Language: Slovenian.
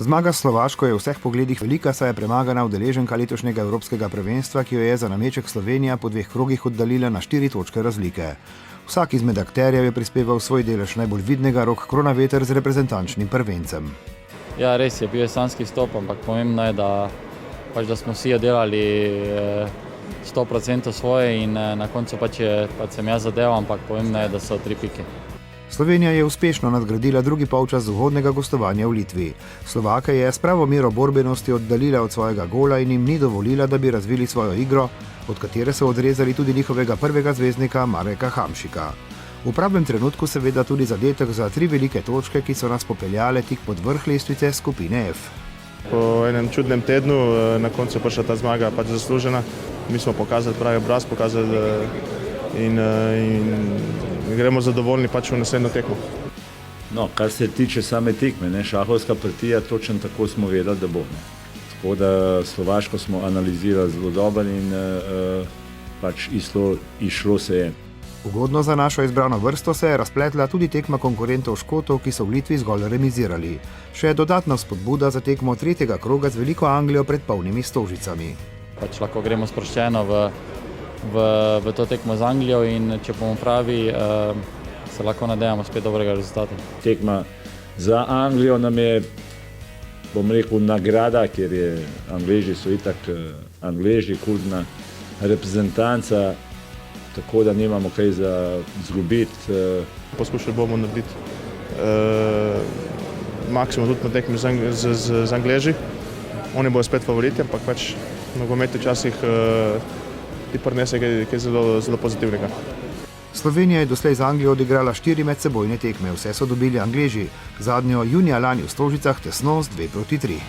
Zmaga s Slovaško je v vseh pogledih velika, saj je premagana udeleženka letošnjega evropskega prvenstva, ki jo je za nameček Slovenija po 2 krogih oddalila na 4 točke razlike. Vsak izmed akterjev je prispeval svoj delež, najbolj vidnega Rok Kronaveter z reprezentančnim prvencem. Ja, res je, bil je sanjski stop, ampak pomembno je, da smo vsi oddelali 100% svoje in na koncu sem jaz zadeval, ampak pomembno je, da so 3 pike. Slovenija je uspešno nadgradila drugi polčas uvodnega gostovanja v Litvi. Slovake je s pravo mero borbenosti oddalila od svojega gola in jim ni dovolila, da bi razvili svojo igro, od katere so odrezali tudi njihovega prvega zvezdnika Mareka Hamšika. V pravem trenutku seveda tudi zadetek za 3 velike točke, ki so nas popeljale tik pod vrh lestvice skupine F. Po enem čudnem tednu na koncu prišla ta zmaga zaslužena. Mi smo pokazali pravi obraz, in gremo zadovoljni v naslednjo tekmo. No, kar se tiče same tekme, šahovska partija, točno tako smo vedeli, da bo. Tako da Slovaško smo analizirali zelo dobro in išlo se je. Ugodno za našo izbrano vrsto se je razpletla tudi tekma konkurentov Škotov, ki so v Litvi zgolj remizirali. Še dodatna spodbuda za tekmo 3. kroga z veliko Anglijo pred polnimi Stožicami. Lahko gremo sproščeno v to tekmo z Anglijo in če bomo pravi, se lahko nadejamo spet dobrega rezultata. Tekma za Anglijo nam je, bom rekel, nagrada, ker je Angleži so itak Angleži, kultna reprezentanca, tako da nimamo kaj za izgubiti. Poskušali bomo narediti maksimum tudi na tekmi z Angleži. Oni bodo spet favoriti, ampak nogomet včasih ti prinese kaj zelo pozitivnega. Slovenija je doslej z Anglijo odigrala 4 medsebojne tekme, vse so dobili Angleži, zadnjo junija lani v Stožicah tesno z 2-3.